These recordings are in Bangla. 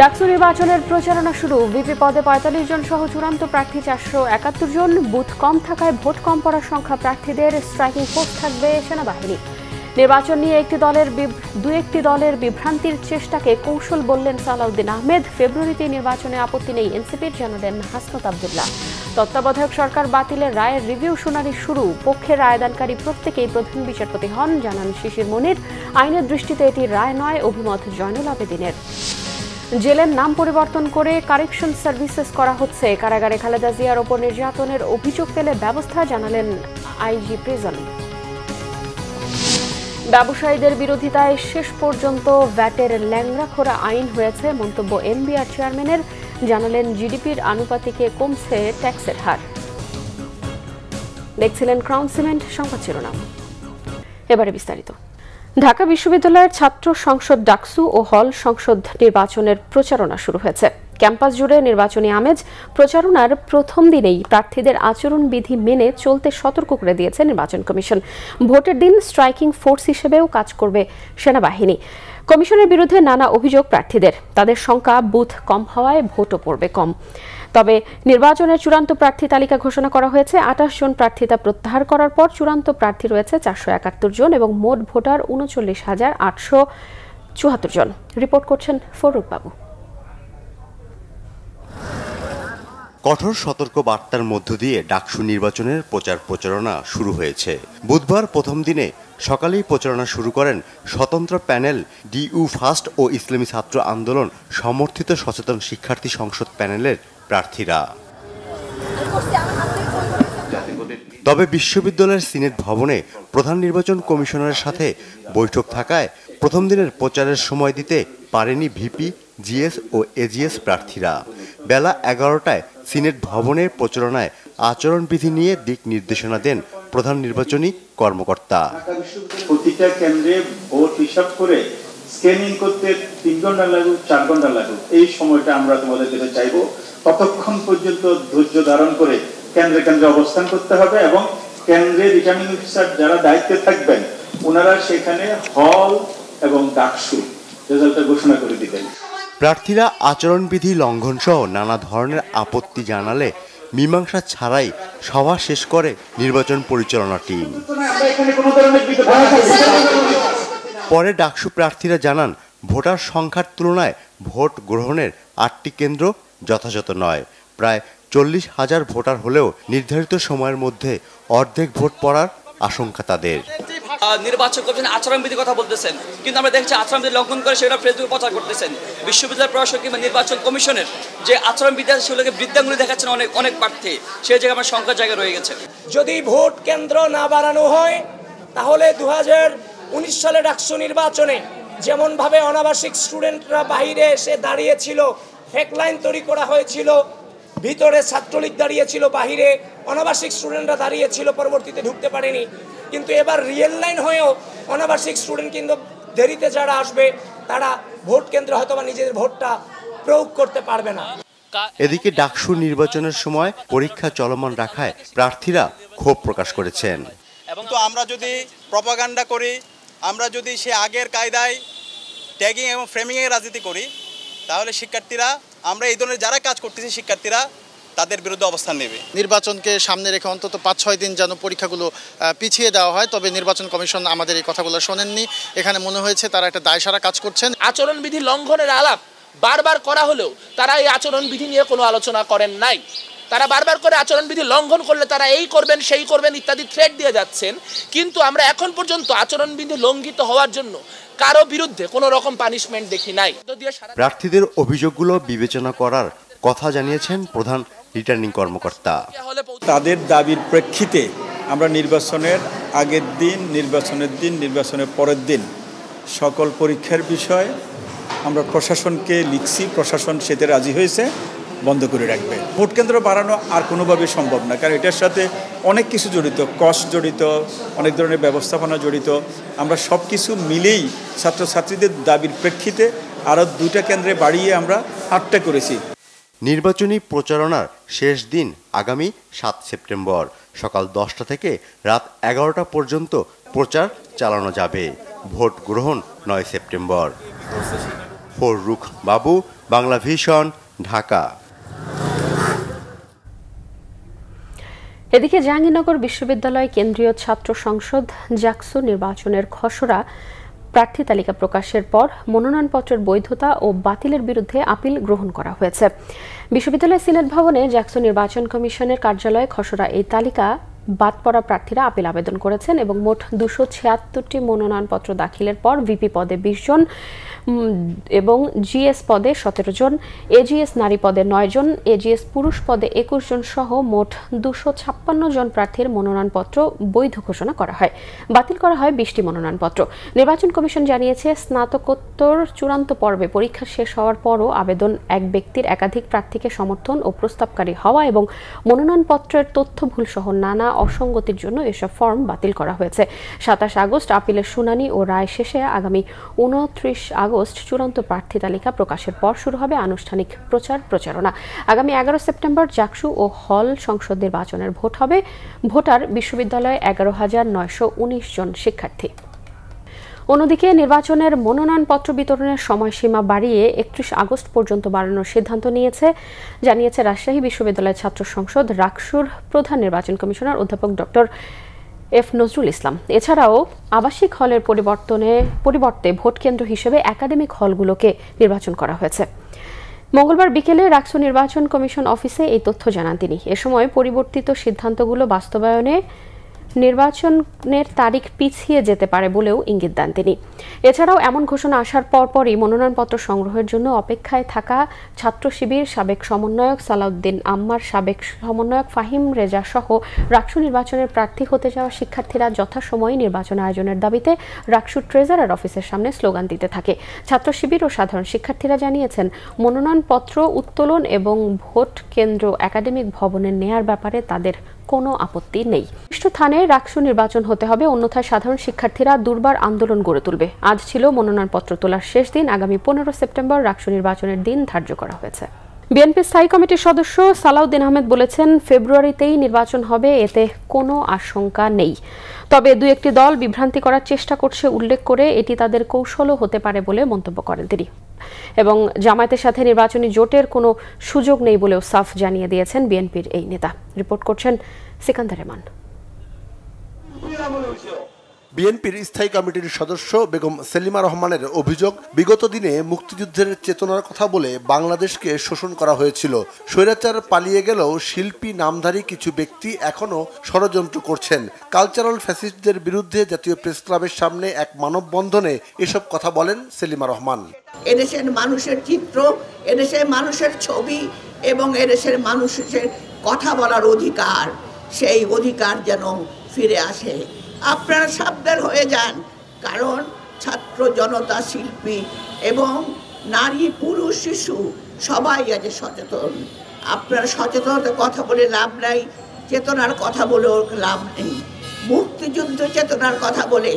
ডাকসু নির্বাচনের প্রচারণা শুরু। ভিপি পদে ৪৫ জন সহ চূড়ান্ত প্রার্থী ৪৭১ জন। বুথ কম থাকায় ভোট কম পড়ার সংখ্যা প্রার্থীদের। স্ট্রাইকিং ফোর্স থাকবে সেনাবাহিনী। নির্বাচন নিয়ে দু একটি দলের বিভ্রান্তির চেষ্টাকে কৌশল বললেন সালাউদ্দিন আহমেদ। ফেব্রুয়ারিতে নির্বাচনে আপত্তি নেই এনসিপির, জানালেন হাসনাত আব্দুল্লাহ। তত্ত্বাবধায়ক সরকার বাতিলের রায়ের রিভিউ শুনানি শুরু। পক্ষে রায়দানকারী প্রত্যেকেই প্রধান বিচারপতি হন, জানান শিশির মনির। আইনের দৃষ্টিতে এটি রায় নয়, অভিমত জয়নুল আবেদিনের। জেলের নাম পরিবর্তন করে কারেকশন সার্ভিসেস করা হচ্ছে। কারাগারে খালেদা জিয়ার ওপর নির্যাতনের অভিযোগ পেলে ব্যবস্থা, জানালেন আইজি প্রিজন। ব্যবসায়ীদের বিরোধিতায় শেষ পর্যন্ত ভ্যাটের ল্যাংড়াখোরা আইন হয়েছে, মন্তব্য এনবিআর চেয়ারম্যানের, জানালেন জিডিপির আনুপাতিকে কমছে ট্যাক্সের হার। দেখছিলেন ক্রাউন সিমেন্ট সংবাদ শিরোনাম। এবারে বিস্তারিত। ঢাকা বিশ্ববিদ্যালয়ের ছাত্র সংসদ ডাকসু ও হল সংসদ নির্বাচনের প্রচারণা শুরু হয়েছে। ক্যাম্পাস জুড়ে নির্বাচনী আমেজ। প্রচারণার প্রথম দিনেই প্রার্থীদের আচরণবিধি মেনে চলতে সতর্ক করে দিয়েছে নির্বাচন কমিশন। ভোটের দিন স্ট্রাইকিং ফোর্স হিসেবেও কাজ করবে সেনাবাহিনী। কমিশনের বিরুদ্ধে নানা অভিযোগ প্রার্থীদের। তাদের সংখ্যা বুথ কম হওয়ায় ভোটও পড়বে কম। তবে নির্বাচনের চূড়ান্ত প্রার্থী তালিকা ঘোষণা করা হয়েছে। ২৮ জন প্রার্থিতা প্রত্যাহার করার পর চূড়ান্ত প্রার্থী রয়েছে ৪৭১ জন এবং মোট ভোটার ৩৯,৮৭৪ জন। রিপোর্ট করছেন ফরুক বাবু। কঠোর সতর্ক বার্তার মধ্য দিয়ে ডাকসু নির্বাচনের প্রচারণা শুরু হয়েছে। বুধবার প্রথম দিনে সকালেই প্রচারণা শুরু করেন স্বতন্ত্র প্যানেল ডিইউ ফার্স্ট ও ইসলামী ছাত্র আন্দোলন সমর্থিত সচেতন শিক্ষার্থী সংসদ প্যানেলের প্রার্থীরা। তবে বিশ্ববিদ্যালয়ের সিনেট ভবনে প্রধান নির্বাচন কমিশনারের সাথে বৈঠক থাকায় প্রথম দিনের প্রচারের সময় দিতে পারেনি ভিপি, জিএস ও এজিএস প্রার্থীরা। বেলা ১১টায় সিনেট ভবনের প্রচারণায় আচরণবিধি নিয়ে দিক নির্দেশনা দেন প্রধান নির্বাচনী কর্মকর্তা। প্রতিটা কেন্দ্রে ভোট হিসাব করে স্ক্যানিং করতে ৩ ঘন্টা লাগুক ৪ ঘন্টা লাগুক, এই সময়টা আমরা তোমাদের কাছে চাইবো। ততক্ষণ পর্যন্ত ধৈর্য ধারণ করে কেন্দ্রে কেন্দ্রে অবস্থান করতে হবে এবং কেন্দ্রে রিটার্নিং অফিসার যারা দায়িত্বে থাকবেন ওনারা সেখানে হল এবং ডাকসু রেজাল্টটা ঘোষণা করে দিবেন। প্রার্থীরা আচরণবিধি লঙ্ঘন সহ নানা ধরনের আপত্তি জানালে মীমাংসা ছাড়াই সভা শেষ করে নির্বাচন পরিচালনা টিম। পরে ডাকসু প্রার্থীরা জানান, ভোটার সংখ্যার তুলনায় ভোট গ্রহণের 8টি কেন্দ্র যথাযথ নয়। প্রায় 40,000 ভোটার হলেও নির্ধারিত সময়ের মধ্যে অর্ধেক ভোট পড়ার আশঙ্কা তাদের। নির্বাচন কমিশন আচরণবিধির কথা বলতেছেন, কিন্তু আমরা দেখছি আচরণবিধি লঙ্ঘন করে সেটা ফেসবুকে প্রচার করতেছেন। বিশ্ববিদ্যালয় প্রশাসক কিংবা নির্বাচন কমিশনের যে আচরণবিধি আছে সেগুলোকে বৃদ্ধাঙ্গুলি দেখাচ্ছেন অনেক প্রার্থী। সেই জায়গায় আমার সংখ্যার জায়গায় রয়ে গেছে। যদি ভোট কেন্দ্র না বাড়ানো হয় তাহলে 2019 সালে ডাকসু নির্বাচনে যেমনভাবে অনাবাসিক স্টুডেন্টরা বাইরে এসে দাঁড়িয়েছিল, হেডলাইন তৈরি করা হয়েছিল, ভিতরে ছাত্রলীগ দাঁড়িয়েছিল, বাহিরে অনাবাসিক স্টুডেন্টরা দাঁড়িয়েছিল, পরবর্তীতে ঢুকতে পারেনি। কিন্তু এবার রিয়েল লাইন হয়েও অনাবাসিক স্টুডেন্ট কিন্তু দেরিতে যারা আসবে তারা ভোট কেন্দ্রে হয়তো বা নিজেদের ভোটটা প্রয়োগ করতে পারবে না। এদিকে ডাকসু নির্বাচনের সময় পরীক্ষা চলমান রাখায় প্রার্থীরা ক্ষোভ প্রকাশ করেছেন। এবং তো আমরা যদি প্রপাগান্ডা করি, আমরা যদি সে আগের কায়দায় ট্যাগিং এবং ফ্রেমিংয়ের রাজনীতি করি, তাহলে শিক্ষার্থীরা, আমরা এই ধরনের যারা কাজ করতেছি শিক্ষার্থীরা তাদের বিরুদ্ধে অবস্থান নেবে। নির্বাচনকে সামনে রেখে অন্তত ৫-৬ দিন যেন পরীক্ষাগুলো পিছিয়ে দেওয়া হয়, তবে নির্বাচন কমিশন আমাদের এই কথাগুলো শোনেননি। এখানে মনে হয়েছে তারা একটা দায়সারা কাজ করছেন। আচরণবিধি লঙ্ঘনের আলাপ বারবার করা হলেও তারা এই আচরণবিধি নিয়ে কোনো আলোচনা করেন নাই। তারা বারবার করে আচরণবিধি লঙ্ঘন করলে তারা এই করবেন সেই করবেন ইত্যাদি থ্রেট দিয়ে যাচ্ছেন, কিন্তু আমরা এখন পর্যন্ত আচরণবিধি লঙ্ঘিত হওয়ার জন্য কারো বিরুদ্ধে কোনো রকম পানিশমেন্ট দেখি নাই। প্রার্থীদের অভিযোগগুলো বিবেচনা করার কথা জানিয়েছেন প্রধান রিটার্নিং কর্মকর্তা। তাদের দাবির প্রেক্ষিতে আমরা নির্বাচনের আগের দিন, নির্বাচনের দিন, নির্বাচনের পরের দিন সকল পরীক্ষার বিষয় আমরা প্রশাসনকে লিখছি, প্রশাসন সেতে রাজি হয়েছে, বন্ধ করে রাখবে। ভোট কেন্দ্র বাড়ানো আর কোনোভাবে সম্ভব না, কারণ এটার সাথে অনেক কিছু জড়িত, কস্ট জড়িত, অনেক ধরনের ব্যবস্থাপনা জড়িত। আমরা সব কিছু মিলেই ছাত্রছাত্রীদের দাবির প্রেক্ষিতে আরও 2টা কেন্দ্রে বাড়িয়ে আমরা 8টা করেছি। নির্বাচনী প্রচারণার শেষ দিন আগামী 7 সেপ্টেম্বর সকাল 10টা থেকে রাত 11টা পর্যন্ত প্রচার চালানো যাবে। ভোট গ্রহণ 9 সেপ্টেম্বর। ফররুখ বাবু, বাংলা ভিশন, ঢাকা। এদিকে জাহাঙ্গীরনগর বিশ্ববিদ্যালয় কেন্দ্রীয় ছাত্র সংসদ জাকসু নির্বাচনের খসড়া প্রার্থী তালিকা প্রকাশের পর মনোনয়নপত্রের বৈধতা ও বাতিলের বিরুদ্ধে আপিল গ্রহণ করা হয়েছে। বিশ্ববিদ্যালয় সিনেট ভবনে জাকসু নির্বাচন কমিশনের কার্যালয়ে খসড়া এই তালিকা বাদ পড়া প্রার্থীরা আপিল আবেদন করেছেন এবং মোট 276টি মনোনয়নপত্র দাখিলের পর ভিপি পদে 20 জন এবং জিএস পদে 17 জন, এজিএস নারী পদে 9 জন, এজিএস পুরুষ পদে 21 জন সহ মোট 256 জন প্রার্থীর মনোনয়নপত্র বৈধ ঘোষণা করা হয়। বাতিল করা হয় 20টি মনোনয়নপত্র। নির্বাচন কমিশন জানিয়েছে, স্নাতকোত্তর চূড়ান্ত পর্বে পরীক্ষা শেষ হওয়ার পরও আবেদন এক ব্যক্তির একাধিক প্রার্থীকে সমর্থন ও প্রস্তাবকারী হওয়া এবং মনোনয়নপত্রের তথ্য ভুল সহ নানা অসঙ্গতির জন্য এসব ফর্ম বাতিল করা হয়েছে। 27 আগস্ট আপিলের শুনানি ও রায় শেষে আগামী 29 আগস্ট চূড়ান্ত প্রার্থী তালিকা প্রকাশের পর শুরু হবে আনুষ্ঠানিক প্রচারণা। আগামী 11 সেপ্টেম্বর জাকসু ও হল সংসদ নির্বাচনের ভোট হবে। ভোটার বিশ্ববিদ্যালয়ে 11,919 জন শিক্ষার্থী। অন্যদিকে নির্বাচনের মনোনয়নপত্র বিতরণের সময়সীমা বাড়িয়ে 31 আগস্ট পর্যন্ত বাড়ানোর সিদ্ধান্ত জানিয়েছে রাজশাহী বিশ্ববিদ্যালয়ের ছাত্র সংসদ রাকসুর প্রধান নির্বাচন কমিশনার অধ্যাপক ডক্টর এফ নজরুল ইসলাম। এছাড়াও আবাসিক হলের পরিবর্তে ভোট কেন্দ্র হিসেবে একাডেমিক হলগুলোকে নির্বাচন করা হয়েছে। মঙ্গলবার বিকেলে রাকসু নির্বাচন কমিশন অফিসে এই তথ্য জানান তিনি। এ সময় পরিবর্তিত সিদ্ধান্তগুলো বাস্তবায়নে নির্বাচনের তারিখ পিছিয়ে যেতে পারে বলেও ইঙ্গিত দেন তিনি। এছাড়াও এমন ঘোষণা আসার পরপরই মনোনয়নপত্র সংগ্রহের জন্য অপেক্ষায় থাকা ছাত্র শিবির সাবেক সমন্বয়ক সালাউদ্দিন আম্মার, সাবেক সমন্বয়ক ফাহিম রেজা সহ রাকসু নির্বাচনের প্রার্থী হতে যাওয়া শিক্ষার্থীরা যথাসময়ে নির্বাচন আয়োজনের দাবিতে রাকসু ট্রেজারার অফিসের সামনে স্লোগান দিতে থাকে। ছাত্র শিবির ও সাধারণ শিক্ষার্থীরা জানিয়েছেন, মনোনয়নপত্র উত্তোলন এবং ভোট কেন্দ্র একাডেমিক ভবনে নেয়ার ব্যাপারে তাদের কোনো আপত্তি নেই। স্থানে রাকসু নির্বাচন হতে হবে, অন্যথায় সাধারণ শিক্ষার্থীরা দুর্বার আন্দোলন গড়ে তুলবে। আজ ছিল মনোনয়নপত্র তোলার শেষ দিন। আগামী 15 সেপ্টেম্বর রাকসু নির্বাচনের দিন ধার্য করা হয়েছে। বিএনপি স্থায়ী কমিটির সদস্য সালাউদ্দিন আহমেদ বলেছেন, ফেব্রুয়ারিতেই নির্বাচন হবে, এতে কোনো আশঙ্কা নেই। তবে দু একটি দল বিভ্রান্তি করার চেষ্টা করছে উল্লেখ করে এটি তাদের কৌশলও হতে পারে বলে মন্তব্য করেন তিনি। এবং জামায়াতের সাথে নির্বাচনী জোটের কোনো সুযোগ নেই বলেও সাফ জানিয়ে দিয়েছেন বিএনপির এই নেতা। রিপোর্ট করছেন সিকান্দার রহমান। বিএনপির স্থায়ী কমিটির সদস্য বেগম সেলিমা রহমানের অভিযোগ, বিগত দিনে মুক্তিযুদ্ধের চেতনার কথা বলে বাংলাদেশকে শোষণ করা হয়েছিল। স্বৈরাচার পালিয়ে গেলেও শিল্পী নামধারী কিছু ব্যক্তি এখনো ষড়যন্ত্র করছেন। কালচারাল ফ্যাসিস্টদের বিরুদ্ধে জাতীয় প্রেস ক্লাবের সামনে এক মানববন্ধনে এসব কথা বলেন সেলিমা রহমান। এদেশের মানুষের চিত্র, এদেশের মানুষের ছবি এবং এদেশের মানুষের কথা বলার অধিকার, সেই অধিকার যেন ফিরে আসে। আপনারা সাবধান হয়ে যান, কারণ ছাত্র জনতা, শিল্পী এবং নারী, পুরুষ, শিশু সবাই আজ সচেতন। আপনারা সচেতনতার কথা বলে লাভ নাই, চেতনার কথা বলেও লাভ নেই। মুক্তিযুদ্ধ চেতনার কথা বলে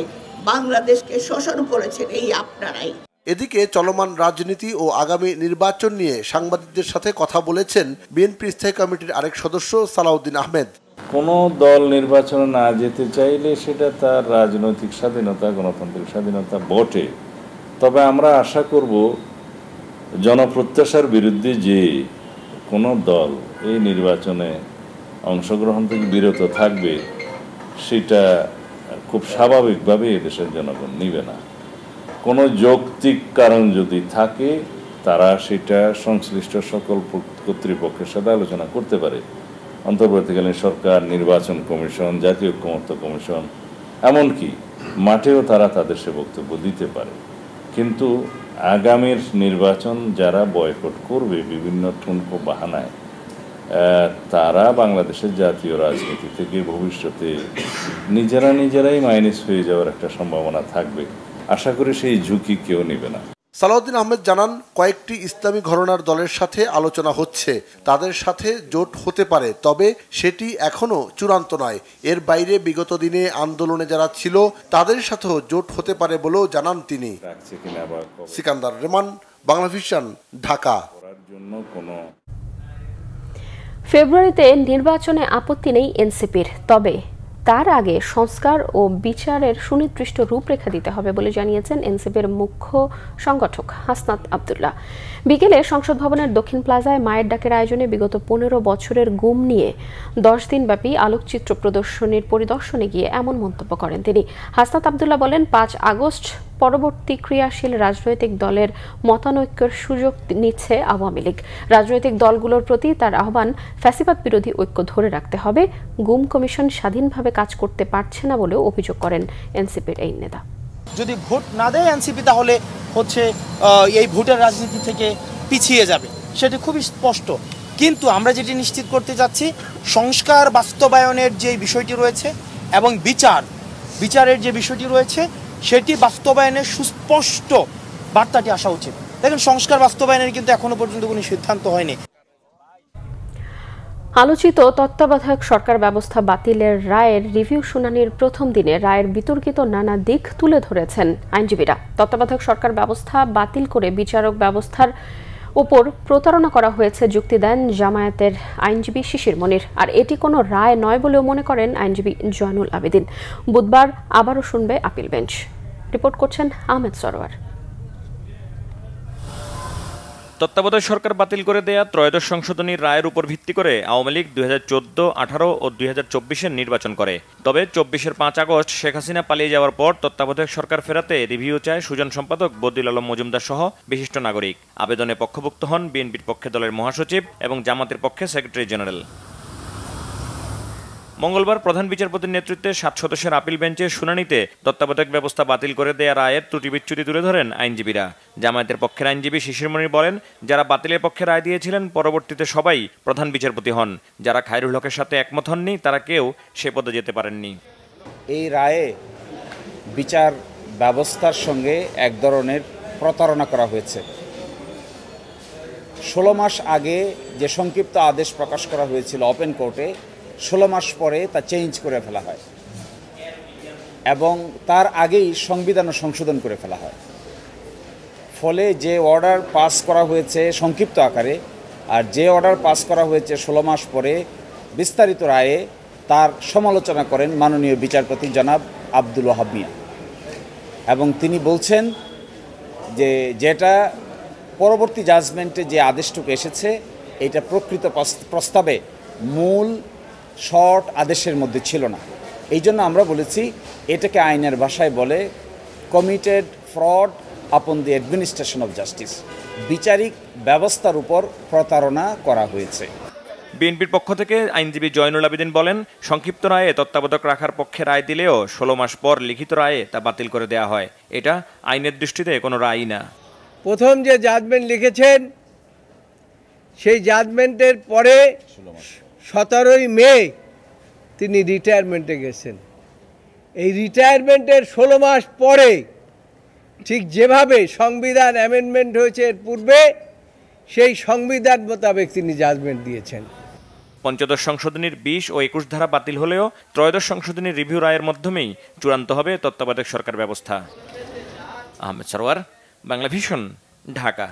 বাংলাদেশকে শোষণ করেছেন এই আপনারাই। এদিকে চলমান রাজনীতি ও আগামী নির্বাচন নিয়ে সাংবাদিকদের সাথে কথা বলেছেন বিএনপি স্থায়ী কমিটির আরেক সদস্য সালাউদ্দিন আহমেদ। কোনো দল নির্বাচনে না যেতে চাইলে সেটা তার রাজনৈতিক স্বাধীনতা, গণতান্ত্রিক স্বাধীনতা বটে। তবে আমরা আশা করব জনপ্রত্যাশার বিরুদ্ধে যে কোনো দল এই নির্বাচনে অংশগ্রহণ থেকে বিরত থাকবে, সেটা খুব স্বাভাবিকভাবে এদেশের জনগণ নিবে না। কোনো যৌক্তিক কারণ যদি থাকে, তারা সেটা সংশ্লিষ্ট সকল কর্তৃপক্ষের সাথে আলোচনা করতে পারে। অন্তর্বর্তীকালীন সরকার, নির্বাচন কমিশন, জাতীয় ঐক্যমত্য কমিশন, এমনকি মাঠেও তারা তাদের সে বক্তব্য দিতে পারে। কিন্তু আগামীর নির্বাচন যারা বয়কট করবে বিভিন্ন ঠুনকো বাহানায়, তারা বাংলাদেশের জাতীয় রাজনীতি থেকে ভবিষ্যতে নিজেরাই মাইনাস হয়ে যাওয়ার একটা সম্ভাবনা থাকবে। আশা করি সেই ঝুঁকি কেউ নেবে না। সালাউদ্দিন আহমেদ জানান, কয়েকটি ইসলামী ঘরানার দলের সাথে আলোচনা হচ্ছে, তাদের সাথে জোট হতে পারে, তবে সেটি এখনো চূড়ান্ত নয়। এর বাইরে বিগত দিনে আন্দোলনে যারা ছিল তাদের সাথেও জোট হতে পারে বলেও জানান তিনি। সিকান্দার রহমান, বাংলা ভিশন, ঢাকা। ফেব্রুয়ারিতে নির্বাচনে আপত্তি নেই এনসিপির, তবে তার আগে সংস্কার ও বিচারের সুনির্দিষ্ট রূপরেখা দিতে হবে বলে জানিয়েছেন এনসিপির মুখ্য সংগঠক হাসনাত আব্দুল্লাহ। বিকেলে সংসদ ভবনের দক্ষিণ প্লাজায় মায়ের ডাকের আয়োজনে বিগত 15 বছরের গুম নিয়ে 10 দিনব্যাপী আলোকচিত্র প্রদর্শনীর পরিদর্শনে গিয়ে এমন মন্তব্য করেন তিনি। হাসনাত আব্দুল্লাহ বলেন, 5 আগস্ট পরবর্তী ক্রিয়াশীল রাজনৈতিক দলের মতানৈক্যের সুযোগ নিচ্ছে আওয়ামী লীগ। রাজনৈতিক দলগুলোর প্রতি তার আহ্বান, ফ্যাসিবাদ বিরোধী ঐক্য ধরে রাখতে হবে। গুম কমিশন স্বাধীনভাবে কাজ করতে পারছে না বলেও অভিযোগ করেন এনসিপির এই নেতা। যদি ভোট না দেয় এনসিপি, তাহলে হচ্ছে এই ভোটের রাজনীতি থেকে পিছিয়ে যাবে, সেটি খুবই স্পষ্ট। কিন্তু আমরা যেটি নিশ্চিত করতে যাচ্ছি, সংস্কার বাস্তবায়নের যে বিষয়টি রয়েছে এবং বিচারের যে বিষয়টি রয়েছে, সেটি বাস্তবায়নের সুস্পষ্ট বার্তাটি আসা উচিত। দেখেন, সংস্কার বাস্তবায়নের কিন্তু এখনো পর্যন্ত কোনো সিদ্ধান্ত হয়নি। আলোচিত তত্ত্বাবধায়ক সরকার ব্যবস্থা বাতিলের রায়ের রিভিউ শুনানির প্রথম দিনে রায়ের বিতর্কিত নানা দিক তুলে ধরেছেন আইনজীবীরা। তত্ত্বাবধায়ক সরকার ব্যবস্থা বাতিল করে বিচারক ব্যবস্থার উপর প্রতারণা করা হয়েছে যুক্তি দেন জামায়াতের আইনজীবী শিশির মনির। আর এটি কোনো রায় নয় বলেও মনে করেন আইনজীবী জয়নুল আবেদিন। বুধবার আবারও শুনবে আপিল বেঞ্চ। রিপোর্ট করছেন আহমেদ সরোয়ার। তত্ত্বাবধায়ক সরকার বাতিল করে দেয়া ত্রয়োদশ সংশোধনীর রায়ের উপর ভিত্তি করে আওয়ামী লীগ 2014, 18 ও 2024-এর নির্বাচন করে। তবে 24-এর 5 আগস্ট শেখ হাসিনা পালিয়ে যাওয়ার পর তত্ত্বাবধায়ক সরকার ফেরাতে রিভিউ চায় সুজন সম্পাদক বদিউল আলম মজুমদার সহ বিশিষ্ট নাগরিক। আবেদনে পক্ষভুক্ত হন বিএনপির পক্ষে দলের মহাসচিব এবং জামাতের পক্ষে সেক্রেটারি জেনারেল। মঙ্গলবার প্রধান বিচারপতির নেতৃত্বে 7 সদস্যের আপিল বেঞ্চের শুনানিতে তত্ত্বাবধায়ক ব্যবস্থা বাতিল করে দেয়া রায়ের ত্রুটি বিচ্যুতি তুলে ধরেন আইনজীবীরা। জামায়াতের পক্ষের আইনজীবী শিশির মনির বলেন, যারা বাতিলের পক্ষে রায় দিয়েছিলেন পরবর্তীতে সবাই প্রধান বিচারপতি হন। যারা খায়রুল হকের সাথে একমত হননি তারা কেউ সে পদে যেতে পারেননি। এই রায়ে বিচার ব্যবস্থার সঙ্গে এক ধরনের প্রতারণা করা হয়েছে। 16 মাস আগে যে সংক্ষিপ্ত আদেশ প্রকাশ করা হয়েছিল ওপেন কোর্টে, 16 মাস পরে তা চেঞ্জ করে ফেলা হয় এবং তার আগেই সংবিধান সংশোধন করে ফেলা হয়। ফলে যে অর্ডার পাস করা হয়েছে সংক্ষিপ্ত আকারে আর যে অর্ডার পাস করা হয়েছে 16 মাস পরে বিস্তারিত রায়ে, তার সমালোচনা করেন মাননীয় বিচারপতি জনাব আব্দুল ওয়াহাব মিয়া এবং তিনি বলছেন যে যেটা পরবর্তী জাজমেন্টে যে আদেশটুকু এসেছে, এটা প্রকৃত প্রস্তাবে মূল শর্ট আদেশের মধ্যে ছিল না। এই জন্য আমরা বলেছি এটাকে আইনের ভাষায় বলে কমিটেড ফ্রড আপন দি অ্যাডমিনিস্ট্রেশন অফ জাস্টিস। বিচারিক ব্যবস্থার উপর প্রতারণা করা হয়েছে। বিএনপির পক্ষ থেকে আইনজীবী জয়নুল আবেদিন বলেন, সংক্ষিপ্ত রায়ে তত্ত্বাবধায়ক রাখার পক্ষে রায় দিলেও 16 মাস পর লিখিত রায়ে তা বাতিল করে দেয়া হয়। এটা আইনের দৃষ্টিতে কোনো রায়ই না। প্রথম যে জাজমেন্ট লিখেছেন, সেই জাজমেন্টের পরে 17ই মে তিনি রিটায়ারমেন্টে গেছেন। এই রিটায়ারমেন্টের 16 মাস পরে ঠিক যেভাবে সংবিধান অ্যামেন্ডমেন্ট হয়েছে এর পূর্বে, সেই সংবিধান মোতাবেক তিনি জাজমেন্ট দিয়েছেন। পঞ্চদশ সংশোধনীর 20 ও 21 ধারা বাতিল হলেও ত্রয়োদশ সংশোধনীর রিভিউ রায়ের মাধ্যমেই চূড়ান্ত হবে তত্ত্বাবধায়ক সরকার ব্যবস্থা। আহমেদ সরোয়ার, বাংলা ভিশন, ঢাকা।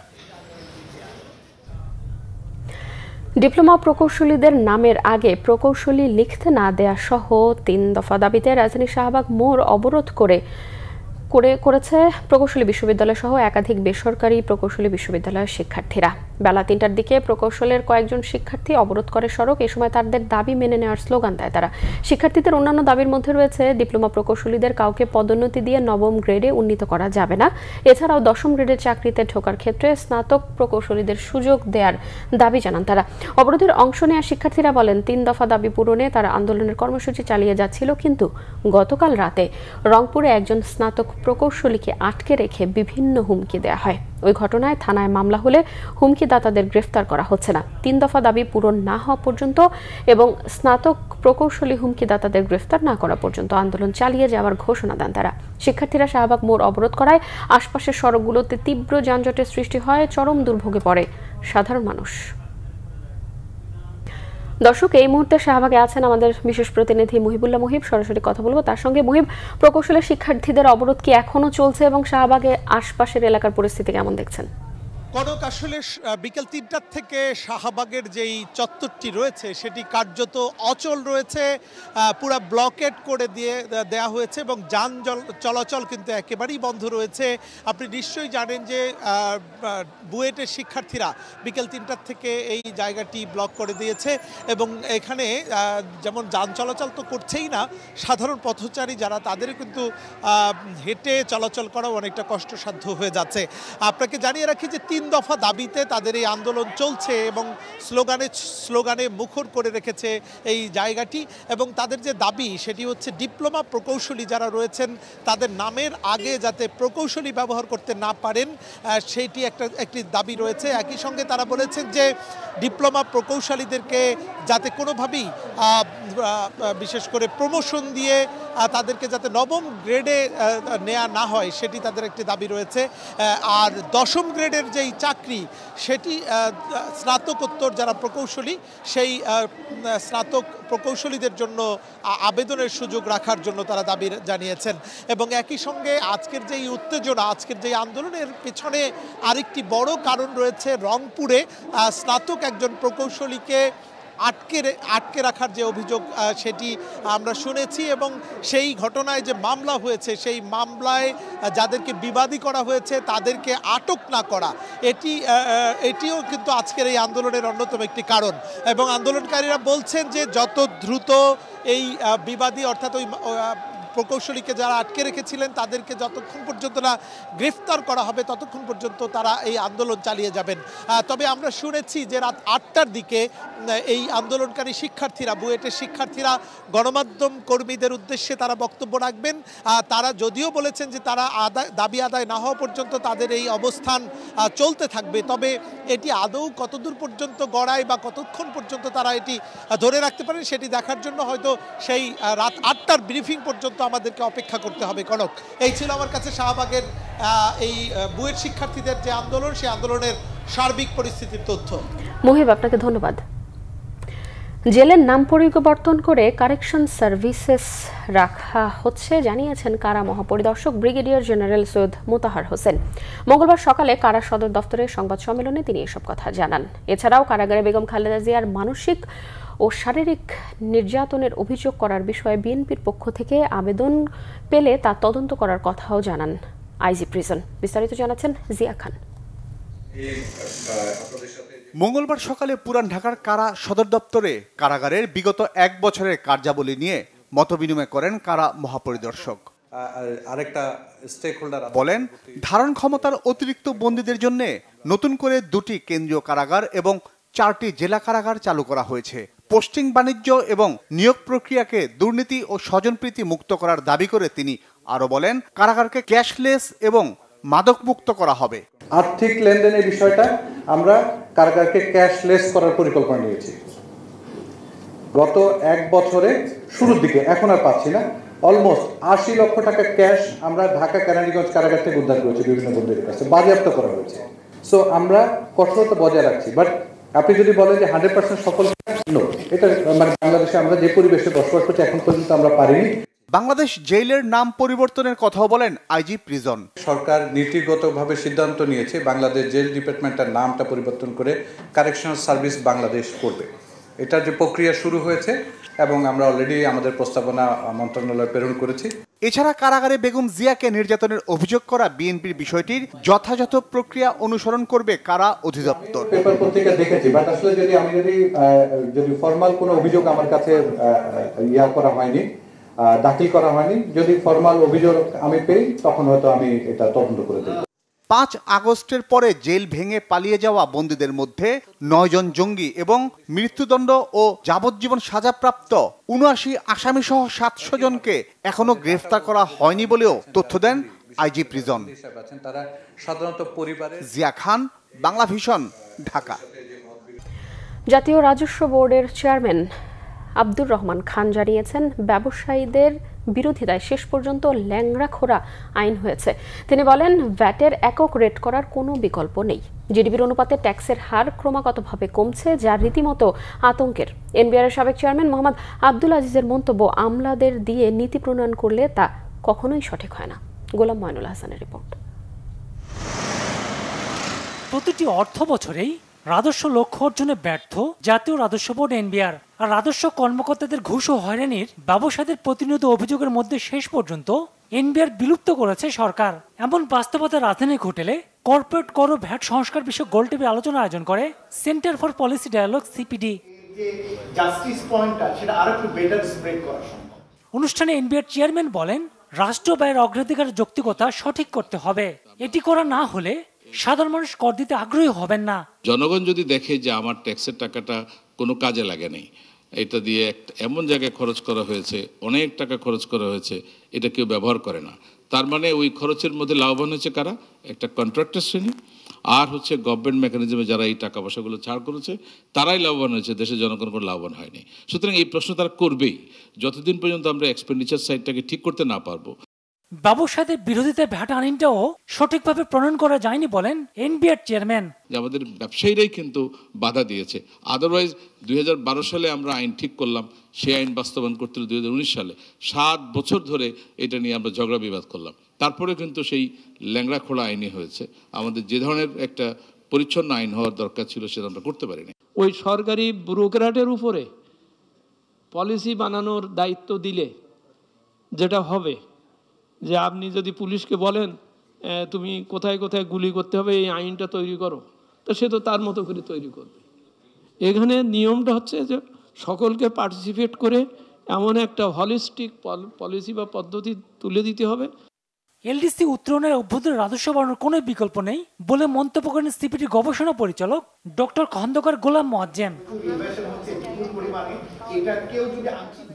ডিপ্লোমা প্রকৌশলীদের নামের আগে প্রকৌশলী লিখতে না দেয়া সহ 3 দফা দাবিতে রাজধানী শাহবাগ মোড় অবরোধ করেছে প্রকৌশলী বিশ্ববিদ্যালয় সহ একাধিক বেসরকারি প্রকৌশলী বিশ্ববিদ্যালয়ের শিক্ষার্থীরা। বেলা 3টার দিকে প্রকৌশলের কয়েকজন শিক্ষার্থী অবরোধ করে সড়ক। এ সময় তাদের দাবি মেনে নেওয়ার স্লোগান দেয় তারা। শিক্ষার্থীদের অন্যান্য দাবির মধ্যে রয়েছে ডিপ্লোমা প্রকৌশলীদের কাউকে পদোন্নতি দিয়ে 9ম গ্রেডে উন্নীত করা যাবে না। এছাড়াও 10ম গ্রেডের চাকরিতে ঢোকার ক্ষেত্রে স্নাতক প্রকৌশলীদের সুযোগ দেওয়ার দাবি জানান তারা। অবরোধের অংশ নেওয়া শিক্ষার্থীরা বলেন, 3 দফা দাবি পূরণে তারা আন্দোলনের কর্মসূচি চালিয়ে যাচ্ছিল, কিন্তু গতকাল রাতে রংপুরে একজন স্নাতক প্রকৌশলীকে আটকে রেখে বিভিন্ন হুমকি দেয়া হয়। ওই ঘটনায় থানায় মামলা হলে হুমকিদাতাদের গ্রেফতার করা হচ্ছে না। 3 দফা দাবি পূরণ না হওয়া পর্যন্ত এবং স্নাতক প্রকৌশলী হুমকিদাতাদের গ্রেফতার না করা পর্যন্ত আন্দোলন চালিয়ে যাওয়ার ঘোষণা দেন তারা। শিক্ষার্থীরা শাহবাগ মোড় অবরোধ করায় আশপাশের সড়কগুলোতে তীব্র যানজটের সৃষ্টি হয়, চরম দুর্ভোগে পড়ে সাধারণ মানুষ। দর্শক, এই মুহূর্তে শাহবাগে আছেন আমাদের বিশেষ প্রতিনিধি মুহিবুল্লাহ মুহিব। সরাসরি কথা বলবো তার সঙ্গে। মুহিব, প্রকৌশলের শিক্ষার্থীদের অবরোধ কি এখনো চলছে এবং শাহবাগে আশপাশের এলাকার পরিস্থিতি কেমন দেখছেন? কনক, আসলে বিকেল ৩টার থেকে শাহবাগের যেই চত্বরটি রয়েছে সেটি কার্যত অচল রয়েছে, পুরো ব্লকেট করে দেয়া হয়েছে এবং যান চলাচল কিন্তু একেবারেই বন্ধ রয়েছে। আপনি নিশ্চয়ই জানেন যে বুয়েটের শিক্ষার্থীরা বিকেল ৩টার থেকে এই জায়গাটি ব্লক করে দিয়েছে এবং এখানে যেমন যান চলাচল তো করছেই না, সাধারণ পথচারী যারা তাদেরও কিন্তু হেঁটে চলাচল করা অনেকটা কষ্টসাধ্য হয়ে যাচ্ছে। আপনাকে জানিয়ে রাখি যে ৩ দফা দাবিতে তাদের এই আন্দোলন চলছে এবং স্লোগানে মুখর করে রেখেছে এই জায়গাটি এবং তাদের যে দাবি সেটি হচ্ছে ডিপ্লোমা প্রকৌশলী যারা রয়েছেন তাদের নামের আগে যাতে প্রকৌশলী ব্যবহার করতে না পারেন সেইটি একটি দাবি রয়েছে। একই সঙ্গে তারা বলেছেন যে ডিপ্লোমা প্রকৌশলীদেরকে যাতে কোনোভাবেই বিশেষ করে প্রমোশন দিয়ে তাদেরকে যাতে ৯ম গ্রেডে নেওয়া না হয় সেটি তাদের একটি দাবি রয়েছে। আর ১০ম গ্রেডের যেই চাকরি সেটি স্নাতকোত্তর যারা প্রকৌশলী সেই স্নাতক প্রকৌশলীদের জন্য আবেদনের সুযোগ রাখার জন্য তারা দাবি জানিয়েছেন এবং একই সঙ্গে আজকের যেই উত্তেজনা, আজকের যেই আন্দোলনের পেছনে আরেকটি বড় কারণ রয়েছে। রংপুরে স্নাতক একজন প্রকৌশলীকে আটকে রাখার যে অভিযোগ সেটি আমরা শুনেছি এবং সেই ঘটনায় যে মামলা হয়েছে সেই মামলায় যাদেরকে বিবাদী করা হয়েছে তাদেরকে আটক না করা এটিও কিন্তু আজকের এই আন্দোলনের অন্যতম একটি কারণ এবং আন্দোলনকারীরা বলছেন যে যত দ্রুত এই বিবাদী অর্থাৎ ওই প্রকৌশলীকে যারা আটকে রেখেছিলেন তাদেরকে যতক্ষণ পর্যন্ত না গ্রেফতার করা হবে ততক্ষণ পর্যন্ত তারা এই আন্দোলন চালিয়ে যাবেন। তবে আমরা শুনেছি যে রাত ৮টার দিকে এই আন্দোলনকারী শিক্ষার্থীরা, বুয়েটের শিক্ষার্থীরা গণমাধ্যম কর্মীদের উদ্দেশ্যে তারা বক্তব্য রাখবেন। তারা যদিও বলেছেন যে তারা দাবি আদায় না হওয়া পর্যন্ত তাদের এই অবস্থান চলতে থাকবে, তবে এটি আদৌ কতদূর পর্যন্ত গড়ায় বা কতক্ষণ পর্যন্ত তারা এটি ধরে রাখতে পারেন সেটি দেখার জন্য হয়তো সেই রাত ৮টার ব্রিফিং পর্যন্ত আমাদেরকে অপেক্ষা করতে হবে। কনক, এই ছিল আমার কাছে শাহবাগের এই বুয়েট শিক্ষার্থীদের যে আন্দোলন সেই আন্দোলনের সার্বিক পরিস্থিতির তথ্য। মুহিব, আপনাকে ধন্যবাদ। জেলের নাম পরিবর্তন করে কারেকশন সার্ভিসেস রাখা হচ্ছে জানিয়েছেন কারা মহাপরিদর্শক ব্রিগেডিয়ার জেনারেল সৈয়দ মোতাহার হোসেন। মঙ্গলবার সকালে কারা সদর দফতরের সংবাদ সম্মেলনে তিনি এসব কথা জানান। এছাড়াও কারাগারে বেগম খালেদা জিয়ার মানসিক ও শারীরিক নির্যাতনের অভিযোগ করার বিষয়ে বিএনপির পক্ষ থেকে আবেদন পেলে তা তদন্ত করার কথাও জানান আইজি প্রিজন। বিস্তারিত জানাচ্ছেন জিয়া খান। মঙ্গলবার সকালে পুরান ঢাকার কারা সদর দপ্তরে কারাগারের বিগত ১ বছরের কার্যাবলী নিয়ে মতবিনিময় করেন কারা মহাপরিদর্শক। বলেন, ধারণ ক্ষমতার অতিরিক্ত বন্দীদের জন্য নতুন করে ২টি কেন্দ্রীয় কারাগার এবং 4টি জেলা কারাগার চালু করা হয়েছে। পোস্টিং বাণিজ্য এবং নিয়োগ প্রক্রিয়াকে দুর্নীতি ও স্বজনপ্রীতি মুক্ত করার দাবি করে তিনি আরো বলেন, কারাগারকে ক্যাশলেস এবং মাদক মুক্ত করা হবে। আর্থিক লেনদেনের বিষয়টা আমরা কারাগারকে ক্যাশলেস করার পরিকল্পনা নিয়েছি। গত ১ বছরে শুরুর দিকে, এখন আর পাচ্ছি না, অলমোস্ট ৮০ লক্ষ টাকা ক্যাশ আমরা ঢাকা কেরানীগঞ্জ কারাগার থেকে উদ্ধার করেছি, বিভিন্ন বন্দীদের কাছে বাজেয়াপ্ত করা হয়েছে। সো আমরা কঠোরতা বজায় রাখছি, বাট আপনি যদি বলেন যে 100% সফল, এটা মানে বাংলাদেশে আমরা যে পরিবেশে বসবাস করছি এখন পর্যন্ত আমরা পারিনি। বাংলাদেশ জেলের নাম পরিবর্তনের কথাও বলেন আইজি প্রিজন। সরকার নীতিগতভাবে সিদ্ধান্ত নিয়েছে বাংলাদেশ জেল ডিপার্টমেন্টের নামটা পরিবর্তন করে কারেকশনাল সার্ভিস বাংলাদেশ করবে। এটার যে প্রক্রিয়া শুরু হয়েছে এবং আমরা অলরেডি আমাদের প্রস্তাবনা মন্ত্রণালয়ে প্রেরণ করেছি। এছাড়া কারাগারে বেগম জিয়াকে নির্যাতনের অভিযোগ করা বিএনপির বিষয়টির যথাযথ প্রক্রিয়া অনুসরণ করবে কারা অধিদপ্তর। পেপার পত্রিকা দেখেছি, বাট আসলে যদি ফরমাল কোনো অভিযোগ আমার কাছে করা হয়নি, দাখিল করা হয়নি, যদি ফরমাল অভিযোগ আমি পেই তখন হয়তো আমি এটা তদন্ত করে দেব। ৫ আগস্টের পরে জেল ভেঙে পালিয়ে যাওয়া বন্দীদের মধ্যে ৯ জন জঙ্গি এবং মৃত্যুদণ্ড ও যাবজ্জীবন সাজাপ্রাপ্ত ৭৯ আসামি সহ ৭০০ জনকে এখনো গ্রেফতার করা হয়নি বলেও তথ্য দেন আইজি প্রিজন। তারা সাধারণত পরিবারের। জিয়া খান, বাংলা ভিশন, ঢাকা। জাতীয় রাজস্ব বোর্ডের চেয়ারম্যান আব্দুর রহমান খান জানিয়েছেন, ব্যবসায়ীদের বিরোধিতায় শেষ পর্যন্ত ল্যাংড়া খোরা আইন হয়েছে। তিনি বলেন, ভ্যাটের একক রেট করার কোনো বিকল্প নেই। জিডিপির অনুপাতে ট্যাক্সের হার ক্রমাগতভাবে কমছে, যা রীতিমতো আতঙ্কের। এনবিআরের সাবেক চেয়ারম্যান মোহাম্মদ আব্দুল আজিজের মন্তব্য, আমলাদের দিয়ে নীতি প্রণয়ন করলে তা কখনোই সঠিক হয় না। গোলাম ময়নুল হাসানের রিপোর্ট। প্রতিটি অর্থ বছরেই রাজস্ব লক্ষ্য অর্জনে ব্যর্থ জাতীয় রাজস্ব বোর্ড এনবিআর আর রাজস্ব কর্মকর্তাদের ঘুষ ও হয়রানির ব্যবসায়ীদের প্রতিনিয়ত অভিযোগের মধ্যে শেষ পর্যন্ত এনবিআর বিলুপ্ত করেছে সরকার। এমন বাস্তবতা রাজধানী হোটেলে কর্পোরেট কর ও ভ্যাট সংস্কার বিষয়ক গোলটেবিল আলোচনা আয়োজন করে Centre for Policy Dialogue CPD. অনুষ্ঠানে এনবিআর চেয়ারম্যান বলেন, রাষ্ট্র ব্যয়ের অগ্রাধিকার যৌক্তিকতা সঠিক করতে হবে। এটি করা না হলে সাধারণ মানুষ কর দিতে আগ্রহী হবেন না। জনগণ যদি দেখে যে আমার ট্যাক্সের টাকাটা কোনো কাজে লাগে নেই, এটা দিয়ে এমন জায়গায় খরচ করা হয়েছে, অনেক টাকা খরচ করা হয়েছে, এটা কেউ ব্যবহার করে না, তার মানে ওই খরচের মধ্যে লাভবান হয়েছে কারা? একটা কন্ট্রাক্টর শ্রেণী, আর হচ্ছে গভর্নমেন্ট মেকানিজমে যারা এই টাকা পয়সাগুলো ছাড় করেছে তারাই লাভবান হয়েছে, দেশের জনগণ কোনো লাভবান হয়নি। সুতরাং এই প্রশ্ন তারা করবেই যতদিন পর্যন্ত আমরা এক্সপেন্ডিচার সাইডটাকে ঠিক করতে না পারবো। ব্যবসায়ীদের বিরোধিতায় ভ্যাট আইনটাও সঠিকভাবে প্রণয়ন করা যায়নি বলেন এনবিআর চেয়ারম্যান। আমাদের ব্যবসায়ীরাই কিন্তু বাধা দিয়েছে, আদারওয়াইজ 2012 সালে আমরা আইন ঠিক করলাম, সেই আইন বাস্তবায়ন করতে 2019 সালে 7 বছর ধরে এটা নিয়ে আমরা ঝগড়া বিবাদ করলাম, তারপরে কিন্তু সেই ল্যাংড়া খোলা আইনই হয়েছে। আমাদের যে ধরনের একটা পরিচ্ছন্ন আইন হওয়ার দরকার ছিল সেটা আমরা করতে পারিনি। ওই সরকারি ব্যুরোক্র্যাটের উপরে পলিসি বানানোর দায়িত্ব দিলে যেটা হবে যে আপনি যদি পুলিশকে বলেন তুমি কোথায় কোথায় গুলি করতে হবে এই আইনটা তৈরি করো, তো সে তো তার মতো করে তৈরি করবে। এখানে নিয়মটা হচ্ছে যে সকলকে পার্টিসিপেট করে এমন একটা হলিস্টিক পলিসি বা পদ্ধতি তুলে দিতে হবে। এলডিসি উত্তরণের অভ্যন্তরীণ রাজস্ব বাড়ানোর কোনো বিকল্প নেই বলে মন্তব্য করেন সিপিডি গবেষণা পরিচালক ডক্টর খন্দকার গোলাম মোয়াজ্জেম।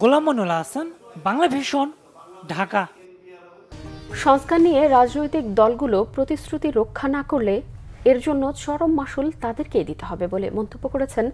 গোলাম মনুল হাসান, বাংলা ভিশন, ঢাকা। সংস্কার নিয়ে রাজনৈতিক দলগুলো প্রতিশ্রুতি রক্ষা না করলে এর জন্য চরম মাশুল তাদেরকে দিতে হবে বলে মন্তব্য করেছেন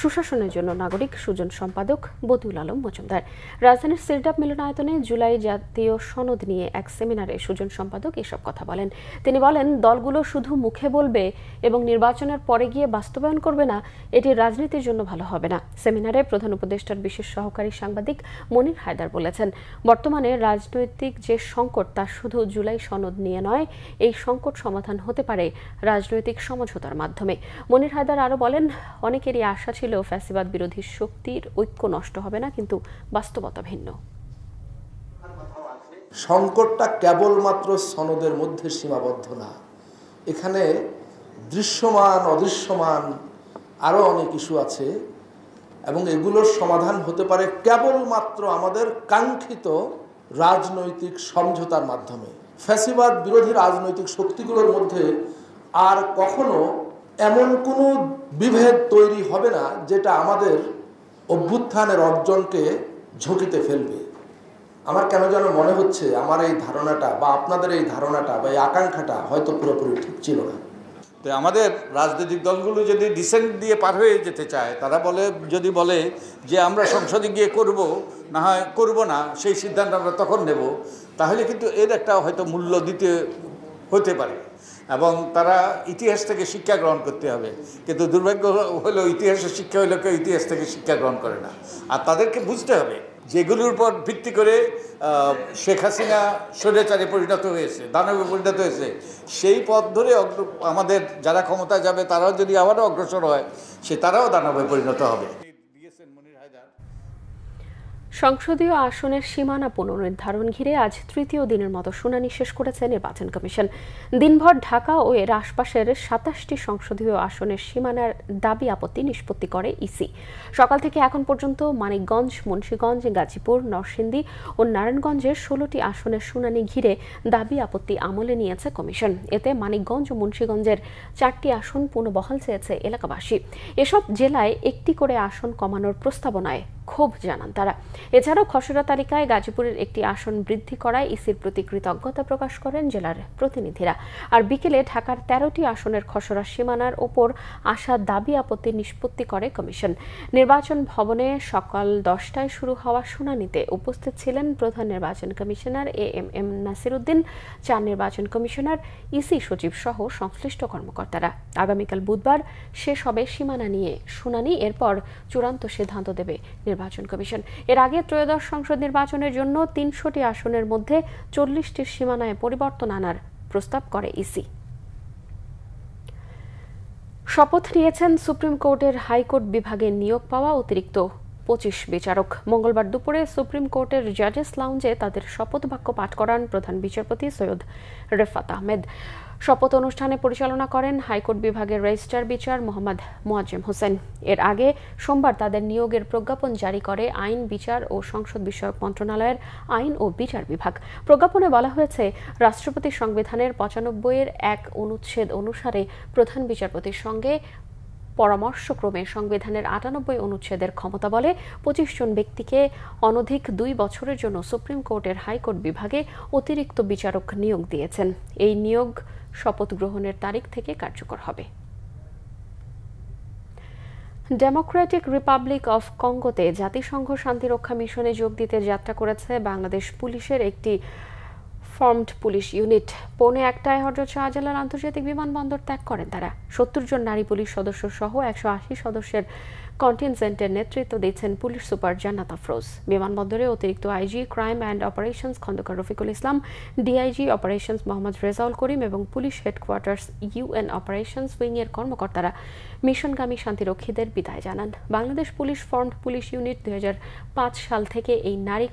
সুশাসনের জন্য নাগরিক সুজন সম্পাদক বদিউল আলম মজুমদার। রাজধানীর সিরডাপ মিলনায়তনে জুলাই জাতীয় সনদ নিয়ে এক সেমিনারে সুজন সম্পাদক এসব কথা বলেন। তিনি বলেন, দলগুলো শুধু মুখে বলবে এবং নির্বাচনের পরে গিয়ে বাস্তবায়ন করবে না, এটি রাজনীতির জন্য ভালো হবে না। সেমিনারে প্রধান উপদেষ্টার বিশেষ সহকারী সাংবাদিক মনির হায়দার বলেছেন, বর্তমানে রাজনৈতিক যে সংকট তা শুধু জুলাই সনদ নিয়ে নয়, এই সংকট সমাধান হতে পারে রাজনৈতিক সমঝোতার মাধ্যমে। মনির হায়দার আরো বলেন, অনেকেরই আশা ছিল ফ্যাসিবাদ বিরোধী শক্তির ঐক্য নষ্ট হবে না, কিন্তু বাস্তবতা ভিন্ন। সংকটটা কেবলমাত্র সনদের মধ্যে সীমাবদ্ধ না, এখানে দৃশ্যমান অদৃশ্যমান আরো অনেক ইস্যু আছে এবং এগুলোর সমাধান হতে পারে কেবলমাত্র আমাদের কাঙ্ক্ষিত রাজনৈতিক সমঝোতার মাধ্যমে। ফ্যাসিবাদ বিরোধী রাজনৈতিক শক্তিগুলোর মধ্যে আর কখনো এমন কোনো বিভেদ তৈরি হবে না যেটা আমাদের অভ্যুত্থানের অর্জনকে ঝুঁকিতে ফেলবে। আমার কেন যেন মনে হচ্ছে আমার এই ধারণাটা বা আপনাদের এই ধারণাটা বা এই আকাঙ্ক্ষাটা হয়তো পুরোপুরি ঠিক ছিল না। তো আমাদের রাজনৈতিক দলগুলো যদি ডিসেন্ট দিয়ে পার হয়ে যেতে চায়, তারা যদি বলে যে আমরা সংসদে গিয়ে করব, না হয় করব না, সেই সিদ্ধান্ত আমরা তখন নেব, তাহলে কিন্তু এর একটা হয়তো মূল্য দিতে হতে পারে এবং তারা ইতিহাস থেকে শিক্ষা গ্রহণ করতে হবে। কিন্তু দুর্ভাগ্য হলো ইতিহাসের শিক্ষা হলো কেউ ইতিহাস থেকে শিক্ষা গ্রহণ করে না। আর তাদেরকে বুঝতে হবে যেগুলোর উপর ভিত্তি করে শেখ হাসিনা স্বৈরাচারে পরিণত হয়েছে, দানবে পরিণত হয়েছে, সেই পথ ধরে আমাদের যারা ক্ষমতায় যাবে তারাও যদি আবারও অগ্রসর হয়, তারাও দানবে পরিণত হবে। সংসদীয় আসনের সীমানা পুনর্নির্ধারণ ঘিরে আজ তৃতীয় দিনের মতো শুনানি শেষ করেছে নির্বাচন কমিশন। দিনভর ঢাকা ও এর আশপাশের 27টি সংসদীয় আসনের সীমানার দাবি আপত্তি নিষ্পত্তি করে ইসি। সকাল থেকে এখন পর্যন্ত মানিকগঞ্জ, মুন্সিগঞ্জ, গাজীপুর, নরসিংদী ও নারায়ণগঞ্জের 16টি আসনের শুনানি ঘিরে দাবি আপত্তি আমলে নিয়েছে কমিশন। এতে মানিকগঞ্জ ও মুন্সিগঞ্জের 4টি আসন পুনর্বহাল চেয়েছে এলাকাবাসী। এসব জেলায় একটি করে আসন কমানোর প্রস্তাবনায় ক্ষোভ জানান তারা। এছাড়াও খসড়া তালিকায় গাজীপুরের একটি আসন বৃদ্ধি করায় ইসির প্রতি কৃতজ্ঞতা প্রকাশ করেন জেলার প্রতিনিধিরা। আর বিকেলে ঢাকার 13টি আসনের খসড়া সীমানার ওপর আসা দাবি আপত্তি নিষ্পত্তি করে কমিশন। নির্বাচন ভবনে সকাল 10টায় শুরু হওয়া শুনানিতে উপস্থিত ছিলেন প্রধান নির্বাচন কমিশনার এএমএম নাসির উদ্দিন, 4 নির্বাচন কমিশনার, ইসি সচিব সহ সংশ্লিষ্ট কর্মকর্তারা। আগামীকাল বুধবার শেষ হবে সীমানা নিয়ে শুনানি, এরপর চূড়ান্ত সিদ্ধান্ত দেবে নির্বাচন কমিশন। এর আগে ত্রয়োদশ সংসদ নির্বাচনের জন্য 300টি আসনের মধ্যে 40টির সীমানায় পরিবর্তন আনার প্রস্তাব করে ইসি। শপথ নিয়েছেন সুপ্রিম কোর্টের হাইকোর্ট বিভাগে নিয়োগ পাওয়া অতিরিক্ত 25 বিচারক। মঙ্গলবার দুপুরে সুপ্রিম কোর্টের জাজেস লাউঞ্জে তাদের শপথ বাক্য পাঠ করান প্রধান বিচারপতি সৈয়দ রেফাত আহমেদ। শপথ অনুষ্ঠানে পরিচালনা করেন হাইকোর্ট বিভাগের রেজিস্ট্রার বিচার মোহাম্মদ মোয়াজ্জেম হোসেন। এর আগে সোমবার তাদের নিয়োগের প্রজ্ঞাপন জারি করে আইন, বিচার ও সংসদ বিষয়ক মন্ত্রণালয়ের আইন ও বিচার বিভাগ। প্রজ্ঞাপনে বলা হয়েছে, রাষ্ট্রপতি সংবিধানের 95-এর 1 অনুচ্ছেদ অনুসারে প্রধান বিচারপতির সঙ্গে পরামর্শক্রমে সংবিধানের 98 অনুচ্ছেদের ক্ষমতা বলে 25 জন ব্যক্তিকে অনধিক 2 বছরের জন্য সুপ্রিম কোর্টের হাইকোর্ট বিভাগে অতিরিক্ত বিচারক নিয়োগ দিয়েছেন। এই নিয়োগ শপথ গ্রহণের তারিখ থেকে কার্যকর হবে। ডেমোক্রেটিক রিপাবলিক অফ কঙ্গোতে জাতিসংঘ শান্তিরক্ষা মিশনে যোগ দিতে যাত্রা করেছে বাংলাদেশ পুলিশের একটি formed police unit. 1:15 Hazrat Shahjalal আন্তর্জাতিক বিমানবন্দর ত্যাগ করেন তারা। 70 জন নারী পুলিশ সদস্য সহ 180 সদস্যের কন্টিনজেন্টের নেতৃত্ব দিচ্ছেন পুলিশ সুপার জান্নাত আফরোজ। বিমানবন্দরে অতিরিক্ত IG crime and operations Khandaker Rafiqul Islam, DIG operations Mohammad Rezaul Karim এবং police headquarters UN operations wing এর কর্মকর্তারা মিশনগামী শান্তিরক্ষীদের বিদায় জানান। Bangladesh police formed police unit 2005 সাল থেকে এই নারী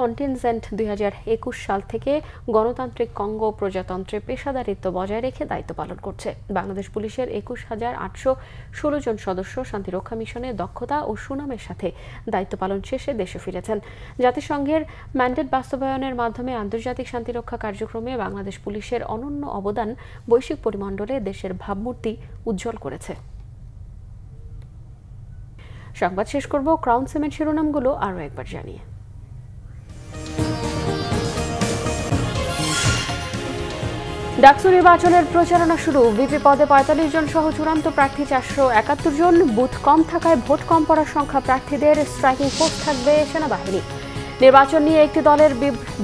কন্টিনজেন্ট 2021 সাল থেকে গণতান্ত্রিক কঙ্গো প্রজাতন্ত্রে পেশাদারিত্ব বজায় রেখে দায়িত্ব পালন করছে। বাংলাদেশ পুলিশের 21,816 জন সদস্য শান্তিরক্ষা মিশনে দক্ষতা ও সুনামের সাথে দায়িত্ব পালন শেষে দেশে ফিরেছেন। জাতিসংঘের ম্যান্ডেট বাস্তবায়নের মাধ্যমে আন্তর্জাতিক শান্তিরক্ষা কার্যক্রমে বাংলাদেশ পুলিশের অনন্য অবদান বৈশ্বিক পরিমণ্ডলে দেশের ভাবমূর্তি উজ্জ্বল করেছে। সংবাদ শেষ করব ক্রাউন সিমেন্ট শিরোনামগুলো আরও একবার জানিয়ে। ডাকসু নির্বাচনের প্রচারণা শুরু। ভিপি পদে 45 জন সহ চূড়ান্ত প্রার্থী 471 জন। বুথ কম থাকায় ভোট কম পড়ার সংখ্যা প্রার্থীদের। স্ট্রাইকিং ফোর্স থাকবে সেনাবাহিনী। নির্বাচন নিয়ে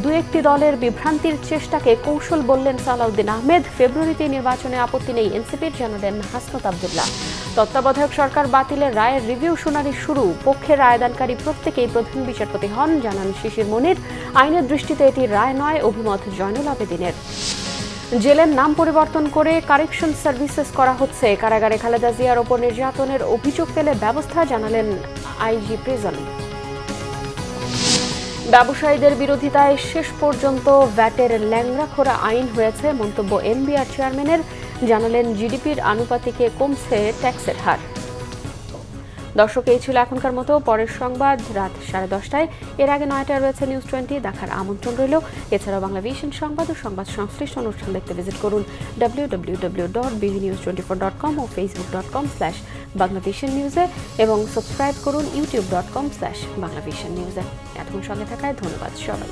দু একটি দলের বিভ্রান্তির চেষ্টাকে কৌশল বললেন সালাউদ্দিন আহমেদ। ফেব্রুয়ারিতে নির্বাচনে আপত্তি নেই এনসিপির, জানালেন হাসনাত আব্দুল্লাহ। তত্ত্বাবধায়ক সরকার বাতিলের রায়ের রিভিউ শুনানি শুরু। পক্ষের রায়দানকারী প্রত্যেকেই প্রধান বিচারপতি হন, জানান শিশির মনির। আইনের দৃষ্টিতে এটি রায় নয়, অভিমত জয়নুল আবেদিনের। জেলের নাম পরিবর্তন করে কারেকশন সার্ভিসেস করা হচ্ছে। কারাগারে খালেদা জিয়ার ওপর নির্যাতনের অভিযোগ পেলে ব্যবস্থা, জানালেন আইজি প্রিজন। ব্যবসায়ীদের বিরোধিতায় শেষ পর্যন্ত ভ্যাটের ল্যাংড়াখোরা আইন হয়েছে, মন্তব্য এনবিআর চেয়ারম্যানের, জানালেন জিডিপির আনুপাতিকে কমছে ট্যাক্সের হার। দর্শক, এই ছিল এখনকার মতো। পরের সংবাদ রাত 10:30টায়। এর আগে 9টায় রয়েছে নিউজ 20 দেখার আমন্ত্রণ রইল। এছাড়াও বাংলা ভিশন সংবাদ ও সংবাদ সংশ্লিষ্ট অনুষ্ঠান দেখতে ভিজিট করুন www.bvnews24.com ও facebook.com/banglavishnnews এবং সাবস্ক্রাইব করুন youtube.com/banglavishnnews। এতক্ষণ সঙ্গে থাকায় ধন্যবাদ সবাই।